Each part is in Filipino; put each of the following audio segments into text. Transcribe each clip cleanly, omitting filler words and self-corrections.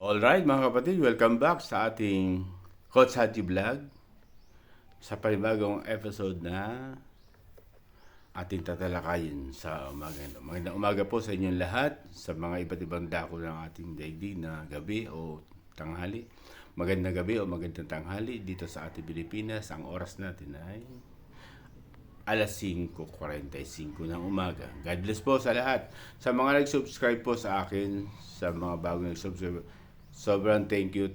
Alright mga kapatid, welcome back sa ating Coach Hati Vlog sa panibagong episode na ating tatalakayin sa umaga ito. Magandang umaga po sa inyong lahat sa mga iba't ibang dako ng ating daigdig na gabi o tanghali. Magandang gabi o magandang tanghali dito sa ating Pilipinas. Ang oras natin ay alas 5:45 ng umaga. God bless po sa lahat. Sa mga nag-subscribe po sa akin, sa mga bagong nag-subscribe, sobrang thank you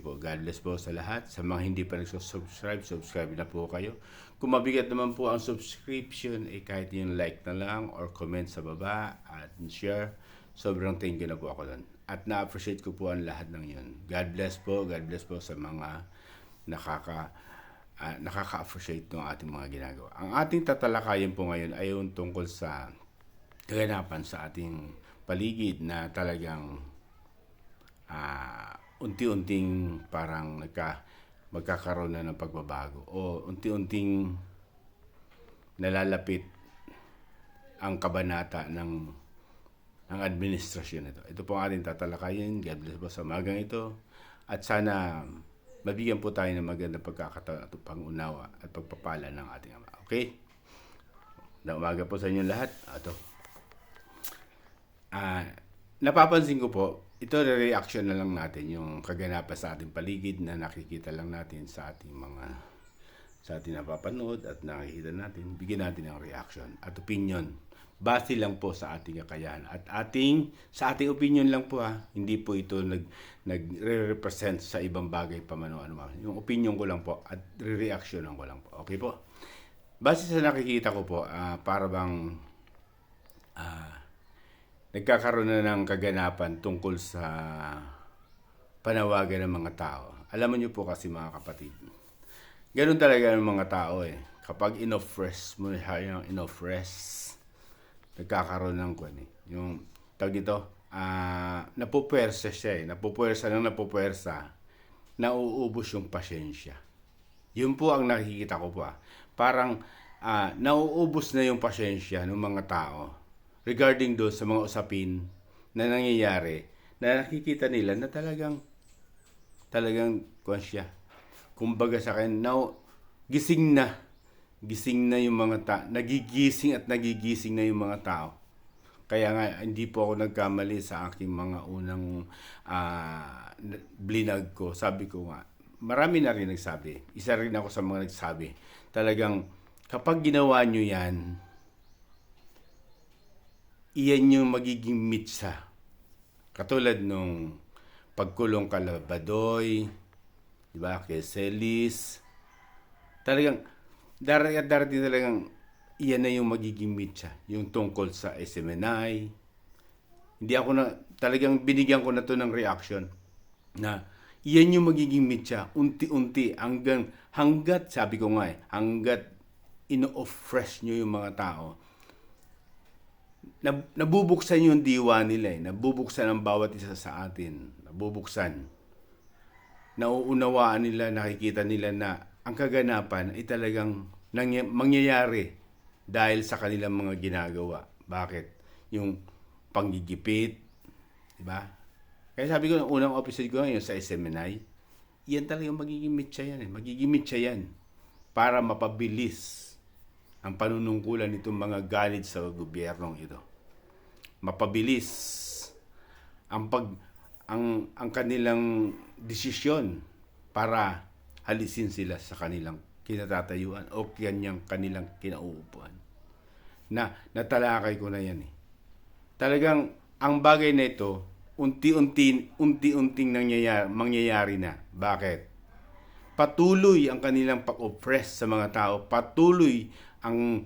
po. God bless po sa lahat. Sa mga hindi pa nag-subscribe, subscribe na po kayo. Kung mabigat naman po ang subscription, kahit yung like na lang or comment sa baba at share, sobrang thank you na po ako doon. At na-appreciate ko po ang lahat ng yun. God bless po sa mga nakaka-appreciate ng ating mga ginagawa. Ang ating tatalakayin po ngayon ay yung tungkol sa kaganapan sa ating paligid na talagang unti-unting parang magkakaroon na ng pagbabago o unti-unting nalalapit ang kabanata ng administrasyon ito. Ito po ang ating tatalakayin. God bless po sa magang ito. At sana mabigyan po tayo ng magandang pagkakataon at pangunawa at pagpapala ng ating Ama. Okay? Na umaga po sa inyo lahat. Ito. Napapansin ko po, ito reaction na lang natin yung kaganapan sa ating paligid na nakikita lang natin sa ating napapanood at nakikita natin, bigyan natin ng reaction at opinion. Base lang po sa ating kakayahan at sa ating opinion lang po hindi po ito nagre-represent sa ibang bagay pa man o ano man. Yung opinion ko lang po at re-reactionan ko lang po. Okay po? Base sa nakikita ko po, para bang nagkakaroon na ng kaganapan tungkol sa panawagan ng mga tao. Alam niyo po kasi mga kapatid, ganun talaga ng mga tao Kapag ino-fresh mo yung nagkakaroon ng yung tawag dito, napupuwersa siya napupuwersa, nauubos yung pasyensya. Yun po ang nakikita ko po Parang nauubos na yung pasyensya ng mga tao regarding doon sa mga usapin na nangyayari na nakikita nila na talagang siya. Kumbaga sa akin, now, gising na yung mga nagigising na yung mga tao. Kaya nga, hindi po ako nagkamali sa aking mga unang blinag ko. Sabi ko nga, marami na rin nagsabi. Isa rin ako sa mga nagsabi. Talagang, kapag ginawa nyo yan, iyan yung magiging mitsa. Katulad nung pagkulong kala Badoy, diba, kay Celis. Talagang, darating talagang iyan na yung magiging mitsa. Yung tungkol sa SMNI. Hindi ako talagang binigyan ko na to ng reaction na iyan yung magiging mitsa. Unti-unti hanggat sabi ko nga hanggat ino-fresh nyo yung mga tao, nabubuksan yung diwa nila nabubuksan ang bawat isa sa atin, nabubuksan, nauunawaan nila, nakikita nila na ang kaganapan ay talagang mangyayari dahil sa kanilang mga ginagawa. Bakit? Yung panggigipit, diba? Kaya sabi ko, unang episode ko ngayon sa SMNI, yan talagang magiging mitsa yan para mapabilis ang panunungkulan nitong mga galit sa gobyernong ito. Mapabilis ang kanilang desisyon para halisin sila sa kanilang kinatatayuan o kanilang kinauupuan. Natalakay ko na yan Talagang ang bagay na ito unti-unting mangyayari na. Bakit? Patuloy ang kanilang pag-oppress sa mga tao, patuloy ang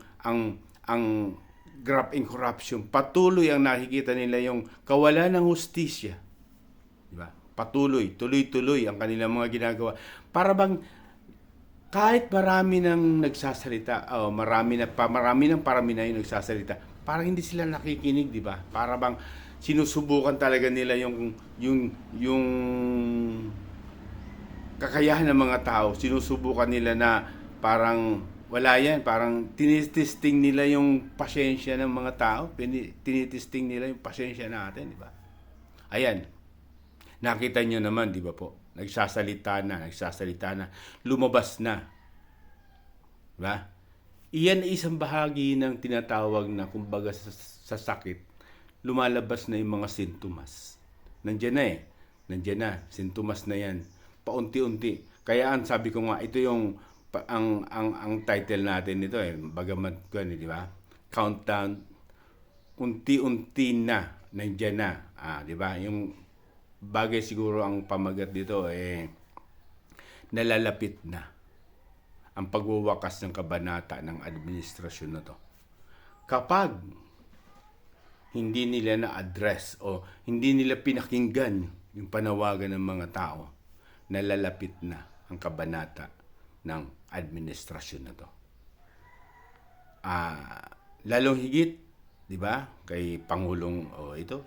graft and corruption, patuloy ang nakikita nila yung kawalan ng hustisya. Diba? Tuloy-tuloy ang kanilang mga ginagawa. Para bang kahit marami nang nagsasalita, marami na yung nagsasalita, parang hindi sila nakikinig, di ba? Para bang sinusubukan talaga nila yung kakayahan ng mga tao, sinusubukan nila na parang wala yan, parang tinitesting nila yung pasyensya ng mga tao, tinitesting nila yung pasyensya natin, di ba? Ayan. Nakita nyo naman, di ba po? Nagsasalita na, lumabas na. Diba? Iyan ay isang bahagi ng tinatawag na kumbaga sa sakit, lumalabas na yung mga sintomas. Nandiyan na Nandiyan na, sintomas na yan. Paunti-unti. Kaya ang sabi ko nga, ito yung ang title natin nito bagamat ko di ba? Countdown, unti-unti na, nandiyan na. Di ba? Yung bagay siguro ang pamagat dito nalalapit na ang pagwawakas ng kabanata ng administrasyon na to. Kapag hindi nila na-address o hindi nila pinakinggan yung panawagan ng mga tao, nalalapit na ang kabanata ng administrasyon na to. Lalong higit, di ba, kay Pangulong, ito,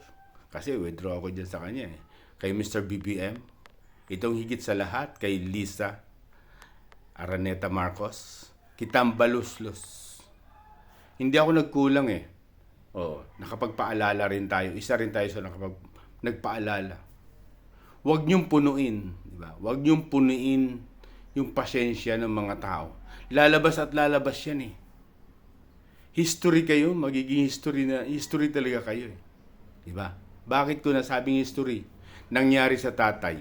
kasi withdraw ako dyan sa kanya kay Mr. BBM, itong higit sa lahat, kay Lisa Araneta Marcos, Kitambaluslos. Hindi ako nagkulang nakapagpaalala rin tayo. Isa rin tayo sa nagpaalala. Huwag niyong punuin, di ba? Huwag niyong punuin yung pasensya ng mga tao. Lalabas at lalabas yan History kayo, magiging history talaga kayo Di ba? Bakit ko nasabing history? Nangyari sa tatay.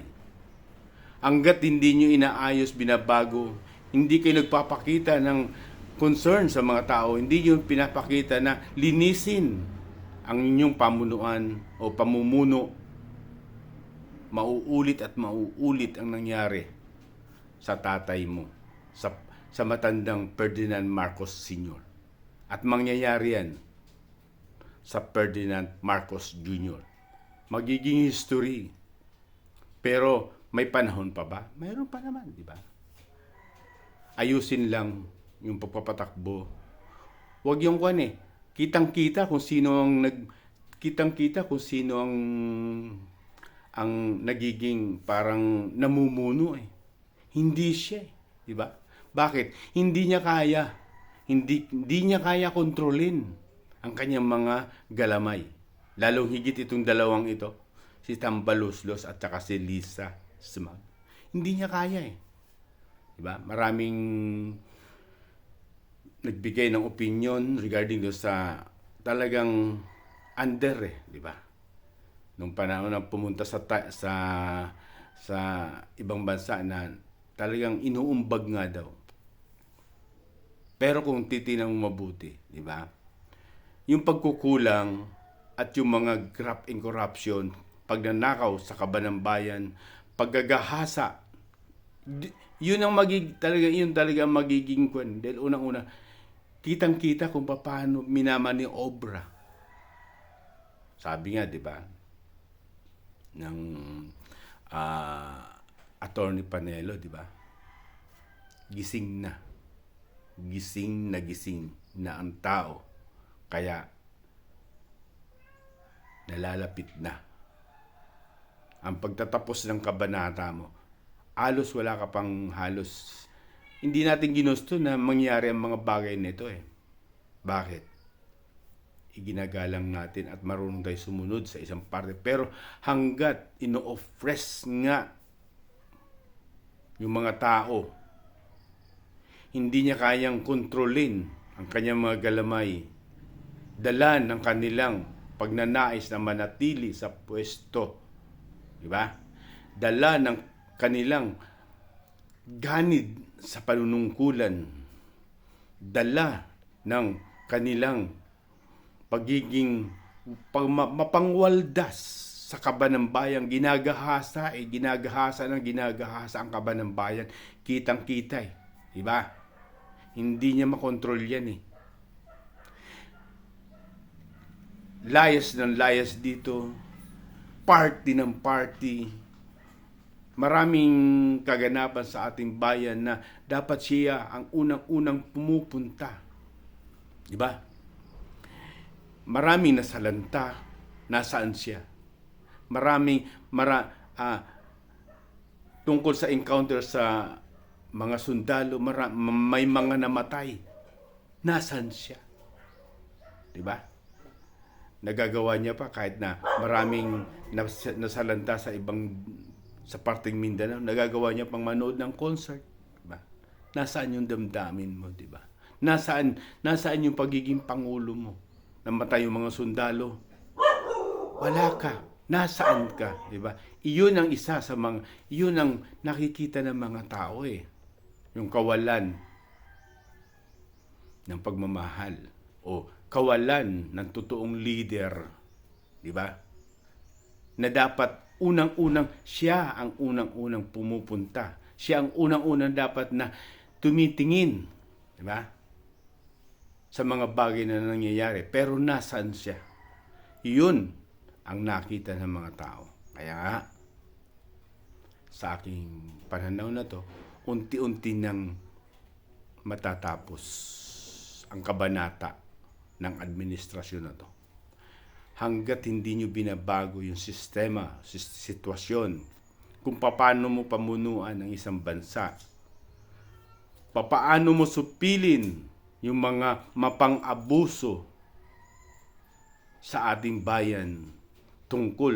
Hanggat hindi nyo inaayos, binabago, hindi kayo nagpapakita ng concern sa mga tao, hindi nyo pinapakita na linisin ang inyong pamunuan o pamumuno, mauulit at mauulit ang nangyari sa tatay mo, sa matandang Ferdinand Marcos Sr. At mangyayari yan sa Ferdinand Marcos Jr. Magiging history. Pero may panahon pa ba? Mayroon pa naman, di ba? Ayusin lang yung pagpapatakbo. Huwag yung kitang-kita kung sino ang nagiging parang namumuno Hindi siya, di ba? Bakit? Hindi niya kaya. Hindi niya kaya kontrolin ang kanyang mga galamay. Lalong higit itong dalawang ito, si Tambaluslos at saka si Lisa Smag. Hindi niya kaya Diba? Maraming nagbigay ng opinion regarding do sa talagang under di ba? Nung panahon na pumunta sa ibang bansa na talagang inuumbag nga daw. Pero kung titingnan mo mabuti, di ba? Yung pagkukulang at yung mga graft and corruption, pagnanakaw sa kaban ng bayan, paggagahasa, yun talaga ang magiging kwan. Dahil unang-una, kitang-kita kung paano minamaniobra. Sabi nga, di ba, ng Attorney Panelo, di ba? Gising na ang tao. Kaya, nalalapit na ang pagtatapos ng kabanata mo. Hindi natin ginusto na mangyari ang mga bagay nito Bakit? Iginagalang natin at marunong tayo sumunod sa isang parte. Pero hanggat ino-oppress nga yung mga tao, hindi niya kayang kontrolin ang kanyang mga galamay, dalan ng kanilang pagnanais na manatili sa pwesto. Diba? Dala ng kanilang ganid sa panunungkulan. Dala ng kanilang pagiging mapangwaldas sa kaban ng bayan. Ginagahasa ang kaban ng bayan. Kitang-kita Diba? Hindi niya makontrol yan Layas ng layas dito, party ng party. Maraming kaganapan sa ating bayan na dapat siya ang unang-unang pumupunta. Diba? Maraming nasalanta, nasaan siya? Tungkol sa encounter sa mga sundalo, may mga namatay. Nasaan siya? Diba? Nagagawa niya pa kahit na maraming nasalanta sa parting Mindanao, nagagawa niya pang manood ng concert, diba? Nasaan yung damdamin mo, diba? Nasaan yung pagiging pangulo mo? Namatay yung mga sundalo. Wala ka. Nasaan ka, diba? Iyon ang isa sa iyon ang nakikita ng mga tao Yung kawalan ng pagmamahal o kawalan ng totoong leader, di ba? Na dapat unang-unang siya ang unang-unang pumupunta. Siya ang unang-unang dapat na tumitingin, di ba? Sa mga bagay na nangyayari. Pero nasaan siya? Yun ang nakita ng mga tao. Kaya nga, sa aking pananaw na to, unti-unti nang matatapos ang kabanata ng administrasyon na to. Hanggat hindi nyo binabago yung sistema, sitwasyon, kung paano mo pamunuan ang isang bansa, paano mo supilin yung mga mapang-abuso sa ating bayan tungkol,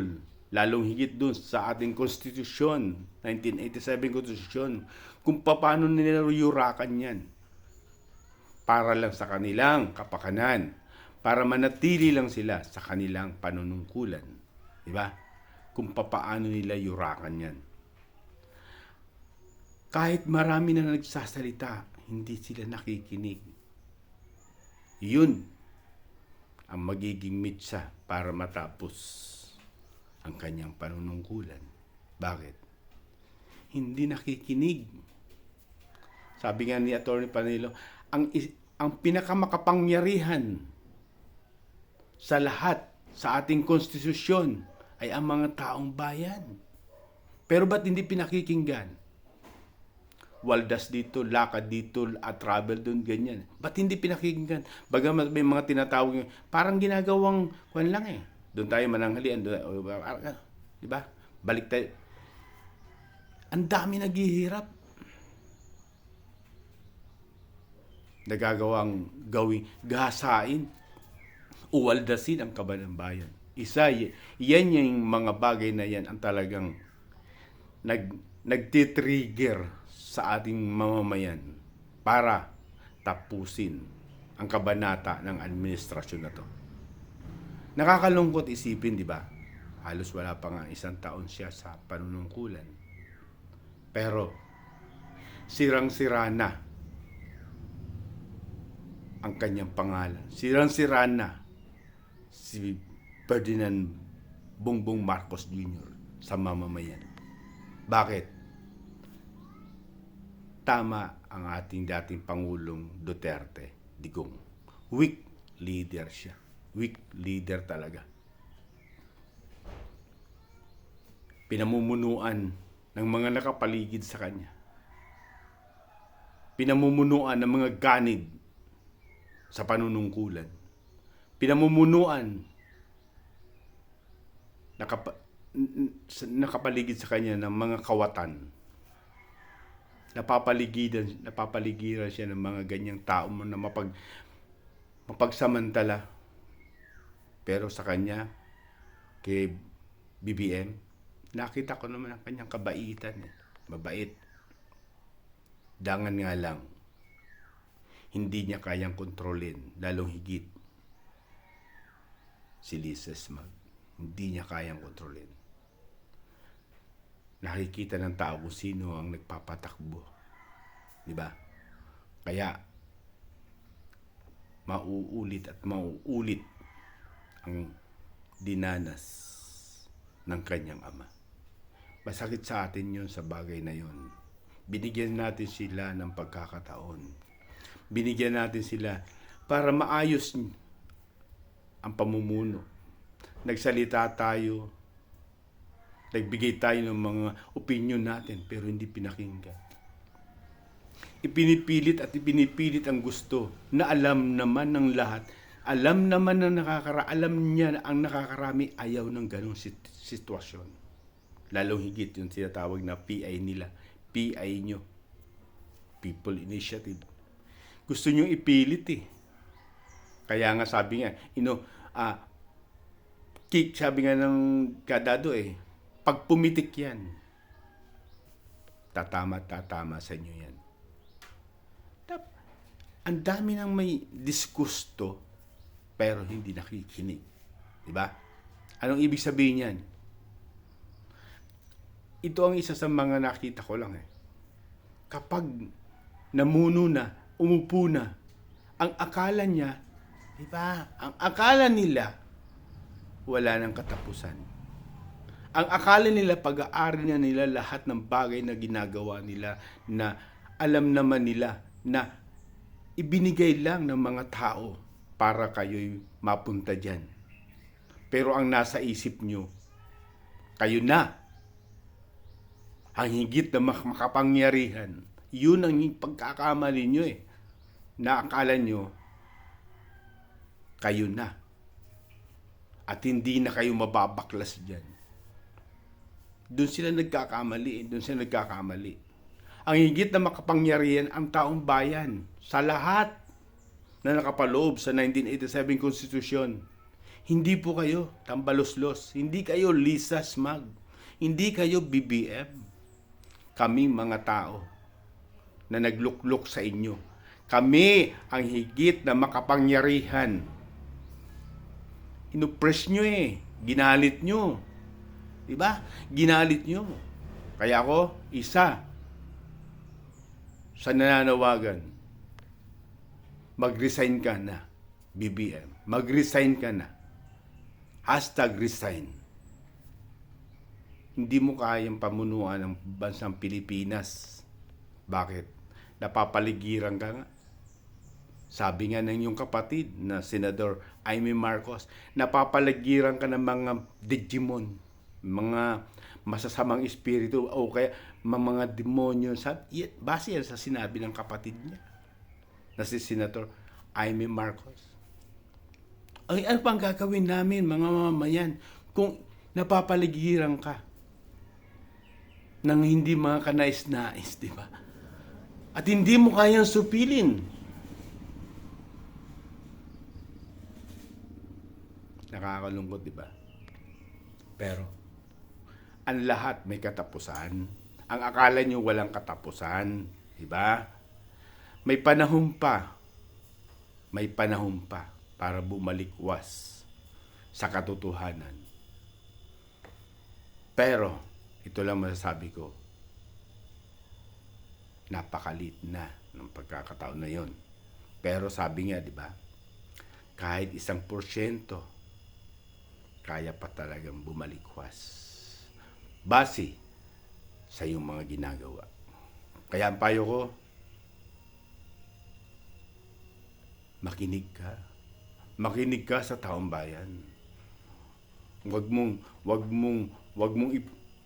lalong higit dun sa ating konstitusyon, 1987 konstitusyon, kung paano nila yurakan yan para lang sa kanilang kapakanan, para manatili lang sila sa kanilang panunungkulan. Diba? Kung paano nila yurakan yan. Kahit marami na nagsasalita, hindi sila nakikinig. Yun ang magiging mitsa para matapos ang kanyang panunungkulan. Bakit? Hindi nakikinig. Sabi nga ni Atty. Panelo, ang pinakamakapangyarihan sa lahat sa ating konstitusyon ay ang mga taong bayan. Pero ba't hindi pinakikinggan? Waldas dito, lakad dito, at travel doon, ganyan. Ba't hindi pinakikinggan? Bagamat may mga tinatawag, parang ginagawang kwan lang Doon tayo mananghalian, di ba? Balik tayo. Ang dami naghihirap. Nagagawang gahasain, uwaldasin ang kaban ng bayan. Yan yung mga bagay na yan ang talagang nagtitrigger sa ating mamamayan para tapusin ang kabanata ng administrasyon na to. Nakakalungkot isipin, di ba? Halos wala pa nga 1 taon siya sa panunungkulan. Pero sirang-sira na ang kanyang pangalan. Sirang-sira na si Ferdinand Bongbong Marcos Jr. sa mamamayan. Bakit? Tama ang ating dating Pangulong Duterte, Digong. Weak leader siya. Weak leader talaga. Pinamumunuan ng mga nakapaligid sa kanya. Pinamumunuan ng mga ganid sa panunungkulan. Pinamumunuan nakapaligid sa kanya ng mga kawatan. Napapaligiran siya ng mga ganyang tao na mapagsamantala. Pero sa kanya, kay BBM, nakita ko naman ang kanyang kabaitan. Mabait. Dangan nga lang, hindi niya kayang kontrolin, lalong higit si Lisa Smag. Hindi niya kayang kontrolin. Nakikita ng tao kung sino ang nagpapatakbo. Diba? Kaya, mauulit at mauulit ang dinanas ng kanyang ama. Masakit sa atin yun sa bagay na yun. Binigyan natin sila ng pagkakataon. Binigyan natin sila para maayos ang pamumuno. Nagsalita tayo, nagbigay tayo ng mga opinion natin, pero hindi pinakinggan. Ipinipilit ang gusto na alam naman ng lahat. Alam naman ng alam niya ang nakakarami ayaw ng ganong sitwasyon. Lalong higit yung sinatawag na PI nila. PI nyo. People Initiative. Gusto nyo ipilit Kaya nga sabi nga, Sabi nga ng kadado pag pumitik yan, tatama sa inyo yan. Ang dami nang may diskusto, pero hindi nakikinig. Diba? Anong ibig sabihin yan? Ito ang isa sa mga nakita ko lang Kapag namuno na, umupo na, ang akala niya, diba? Ang akala nila, wala nang katapusan. Ang akala nila, pag-aari na nila lahat ng bagay na ginagawa nila, na alam naman nila na ibinigay lang ng mga tao para kayo'y mapunta dyan. Pero ang nasa isip nyo, kayo na. Ang higit na makapangyarihan. Yun ang pagkakamali nyo Na akala nyo, kayo na. At hindi na kayo mababaklas dyan. Doon sila nagkakamali. Ang higit na makapangyarihan ang taong bayan sa lahat na nakapaloob sa 1987 Constitution. Hindi po kayo tambaloslos. Hindi kayo Lisa Smag. Hindi kayo BBM. Kami mga tao na nagluklok sa inyo. Kami ang higit na makapangyarihan. Inupress nyo Ginalit nyo. Diba? Ginalit nyo. Kaya ako, isa sa nananawagan, mag-resign ka na, BBM. Mag-resign ka na. #resign. Hindi mo kayang pamunuan ng bansang Pilipinas. Bakit? Napapaligiran ka nga. Sabi nga ng iyong kapatid na Senador Amy Marcos, napapaligiran ka ng mga Digimon, mga masasamang espiritu o kaya mga demonyo. Base yan sa sinabi ng kapatid niya na si Senator Amy Marcos. Ay, ano pang gagawin namin mga mamamayan kung napapaligiran ka ng hindi mga kanais-nais, di ba? At hindi mo kayang supilin. Nakakalungkot, di ba? Pero ang lahat may katapusan. Ang akala nyo walang katapusan, di ba? May panahon pa. May panahon pa para bumalikwas sa katotohanan. Pero ito lang masasabi ko. Napakalit na ng pagkakataon na yon. Pero sabi nga, di ba? Kahit 1%, kaya pa talagang bumalikwas. Base sa iyong mga ginagawa. Kaya ang payo ko, makinig ka. Makinig ka sa taong bayan. Wag mong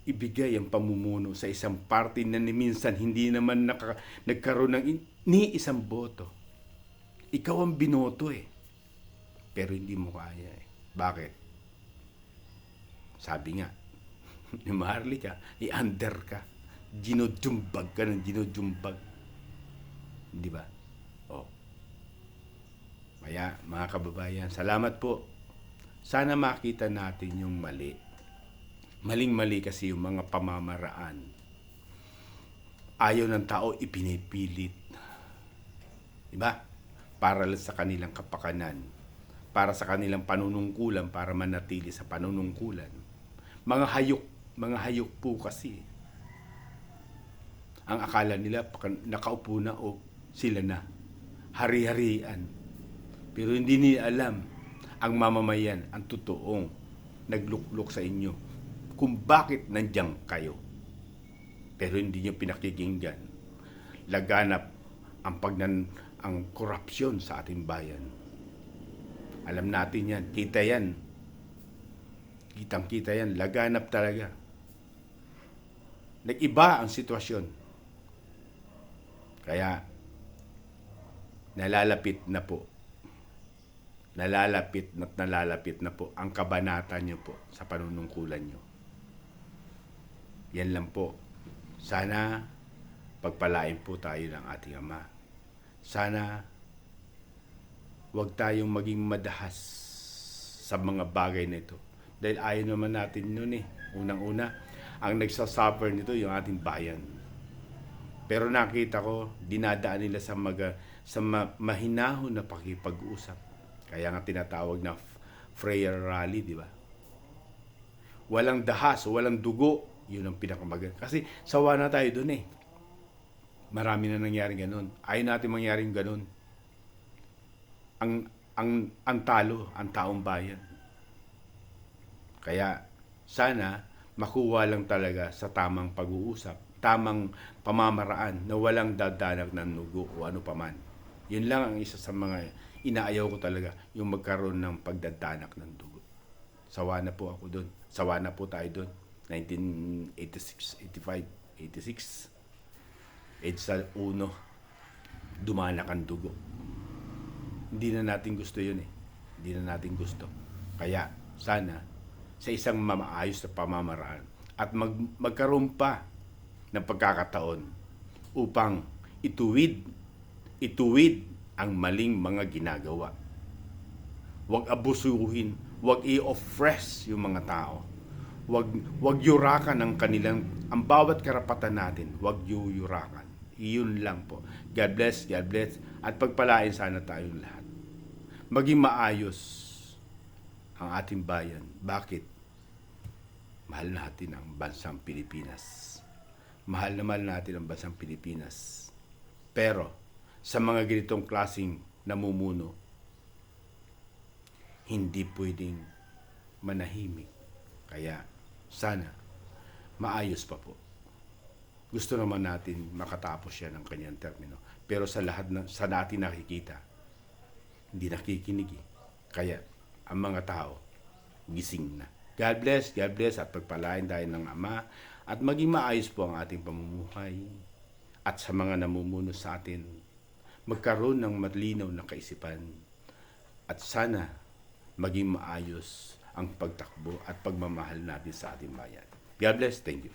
ibigay ang pamumuno sa isang party na minsan hindi naman nagkaroon ng ni isang boto. Ikaw ang binoto pero hindi mo kaya Bakit? Sabi nga, ni Maharlika, i-under ka. Ginujumbag ka ng ginujumbag. Di ba? Kaya, mga kababayan, salamat po. Sana makita natin yung mali. Maling-mali kasi yung mga pamamaraan. Ayaw ng tao ipinipilit. Di ba? Para lang sa kanilang kapakanan. Para sa kanilang panunungkulan, para manatili sa panunungkulan. Mga hayok po kasi. Ang akala nila nakaupo na o sila na. Hari-harian. Pero hindi nila alam ang mamamayan, ang totoong nagluklok sa inyo kung bakit nandiyan kayo. Pero hindi nyo pinakikinggan. Laganap ang korupsyon sa ating bayan. Alam natin yan. Kita yan. Kitang-kita yan. Laganap talaga. Nag-iba ang sitwasyon. Kaya, nalalapit na po ang kabanata nyo po sa panunungkulan nyo. Yan lang po. Sana pagpalain po tayo ng ating Ama. Sana wag tayong maging madahas sa mga bagay na ito. Dahil ayaw naman natin nun eh. Unang-una, ang nagsasuffer nito yung ating bayan. Pero nakita ko, dinadaan nila sa mahinahon na pakipag-usap. Kaya nga tinatawag na prayer rally, di ba? Walang dahas, walang dugo. Yun ang pinakamaganda. Kasi sawa na tayo dun eh. Marami na nangyaring ganun. Ayaw natin mangyaring ganun. Ang talo, ang taong bayan. Kaya sana makuha lang talaga sa tamang pag-uusap, tamang pamamaraan na walang dadanag ng nugo o ano paman. Yun lang ang isa sa mga inaayaw ko talaga, yung magkaroon ng pagdadanak ng dugo. Sawa na po ako doon. Sawa na po tayo doon. 1986, 85, 86. EDSA 1, dumanak ang dugo. Hindi na natin gusto yun eh. Hindi na natin gusto. Kaya sana sa isang maayos na pamamaraan at magkaroon pa ng pagkakataon upang ituwid ang maling mga ginagawa. Huwag abusuhin, huwag i-oppress yung mga tao. Huwag yurakan ang bawat karapatan natin, huwag yurakan. Iyon lang po. God bless, at pagpalain sana tayong lahat. Maging maayos ang ating bayan. Bakit? Mahal natin ang bansang Pilipinas. Mahal naman natin ang bansang Pilipinas. Pero, sa mga ganitong klaseng namumuno, hindi pwedeng manahimik. Kaya, sana, maayos pa po. Gusto naman natin makatapos yan ng kanyang termino. Pero sa lahat sa natin nakikita, hindi nakikinig eh. Kaya, ang mga tao, gising na. God bless, at pagpalain tayo ng Ama at maging maayos po ang ating pamumuhay at sa mga namumuno sa atin, magkaroon ng malinaw na kaisipan at sana maging maayos ang pagtakbo at pagmamahal natin sa ating bayan. God bless, thank you.